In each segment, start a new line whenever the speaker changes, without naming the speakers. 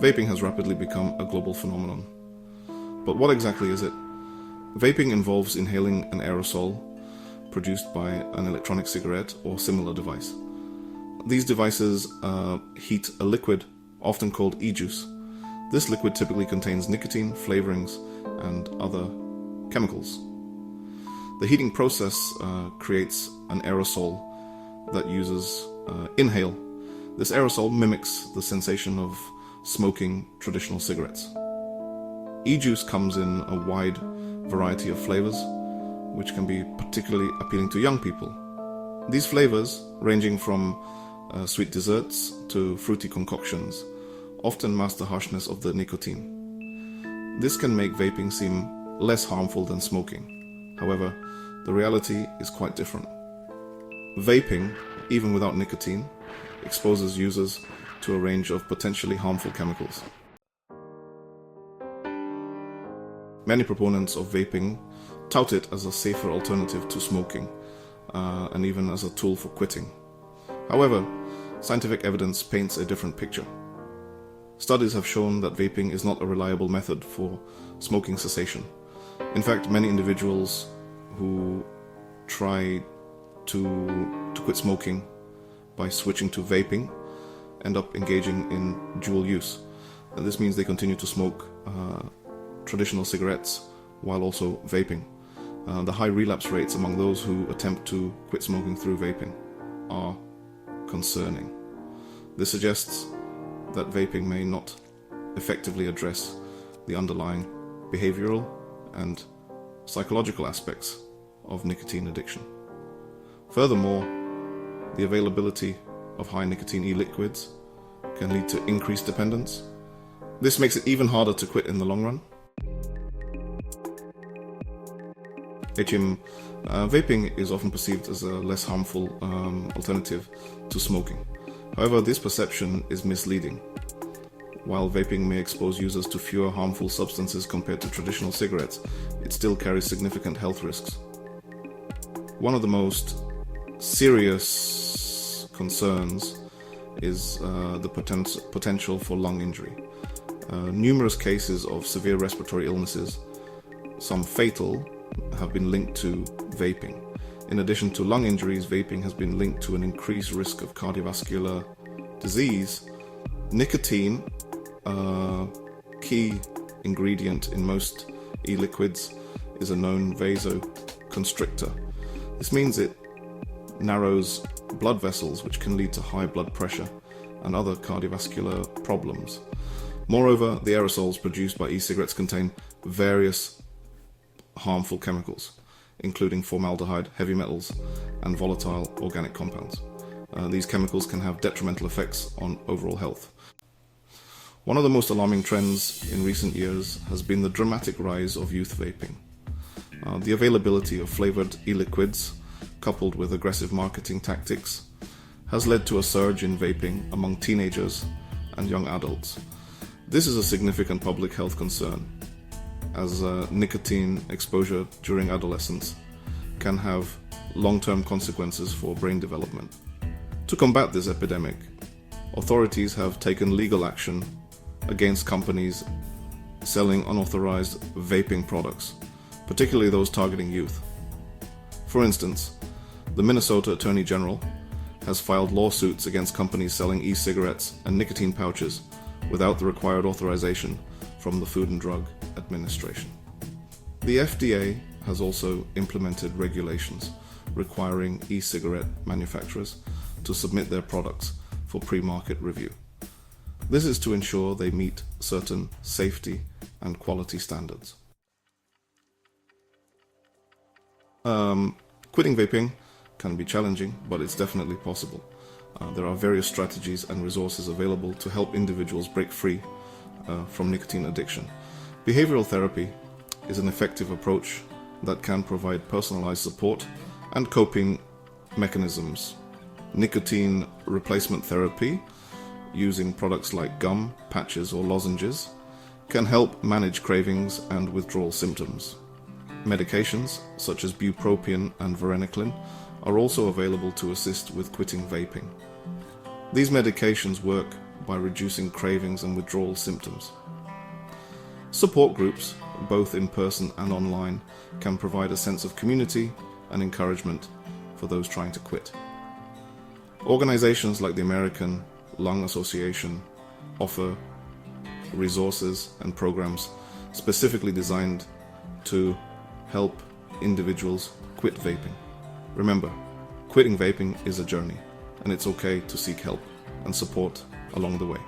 vaping has rapidly become a global phenomenon. But what exactly is it? Vaping involves inhaling an aerosol produced by an electronic cigarette or similar device. These devices heat a liquid, often called e-juice. This liquid typically contains nicotine, flavorings, and other chemicals. The heating process creates an aerosol that users inhale. This aerosol mimics the sensation of smoking traditional cigarettes. E-juice comes in a wide variety of flavors, which can be particularly appealing to young people. These flavors, ranging from sweet desserts to fruity concoctions, often mask the harshness of the nicotine. This can make vaping seem less harmful than smoking. However, the reality is quite different. Vaping, even without nicotine, exposes users to a range of potentially harmful chemicals. Many proponents of vaping tout it as a safer alternative to smoking, and even as a tool for quitting. However, scientific evidence paints a different picture. Studies have shown that vaping is not a reliable method for smoking cessation. In fact, many individuals who try to quit smoking by switching to vaping end up engaging in dual use. And this means they continue to smoke traditional cigarettes while also vaping. The high relapse rates among those who attempt to quit smoking through vaping are concerning. This suggests that vaping may not effectively address the underlying behavioral and psychological aspects of nicotine addiction. Furthermore, the availability of high nicotine e-liquids can lead to increased dependence. This makes it even harder to quit in the long run. Vaping is often perceived as a less harmful alternative to smoking. However, this perception is misleading. While vaping may expose users to fewer harmful substances compared to traditional cigarettes, it still carries significant health risks. One of the most serious concerns is the potential for lung injury. Numerous cases of severe respiratory illnesses, some fatal, have been linked to vaping. In addition to lung injuries, vaping has been linked to an increased risk of cardiovascular disease. Nicotine, a key ingredient in most e-liquids, is a known vasoconstrictor. This means it narrows blood vessels, which can lead to high blood pressure and other cardiovascular problems. Moreover, the aerosols produced by e-cigarettes contain various harmful chemicals, including formaldehyde, heavy metals, and volatile organic compounds. These chemicals can have detrimental effects on overall health. One of the most alarming trends in recent years has been the dramatic rise of youth vaping. The availability of flavored e-liquids, coupled with aggressive marketing tactics, has led to a surge in vaping among teenagers and young adults. This is a significant public health concern, as nicotine exposure during adolescence can have long-term consequences for brain development. To combat this epidemic, authorities have taken legal action against companies selling unauthorized vaping products, particularly those targeting youth. For instance, the Minnesota Attorney General has filed lawsuits against companies selling e-cigarettes and nicotine pouches without the required authorization from the Food and Drug Administration. The FDA has also implemented regulations requiring e-cigarette manufacturers to submit their products for pre-market review. This is to ensure they meet certain safety and quality standards. Quitting vaping can be challenging, but it's definitely possible. There are various strategies and resources available to help individuals break free from nicotine addiction. Behavioral therapy is an effective approach that can provide personalized support and coping mechanisms. Nicotine replacement therapy, using products like gum, patches, or lozenges, can help manage cravings and withdrawal symptoms. Medications, such as bupropion and varenicline, are also available to assist with quitting vaping. These medications work by reducing cravings and withdrawal symptoms. Support groups, both in person and online, can provide a sense of community and encouragement for those trying to quit. Organizations like the American Lung Association offer resources and programs specifically designed to help individuals quit vaping. Remember, quitting vaping is a journey, and it's okay to seek help and support along the way.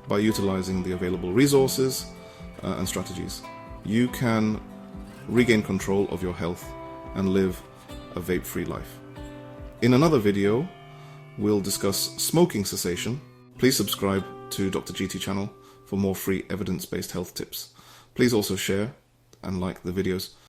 By utilizing the available resources and strategies, you can regain control of your health and live a vape-free life. In another video, we'll discuss smoking cessation. Please subscribe to Dr. GT channel for more free evidence-based health tips. Please also share and like the videos.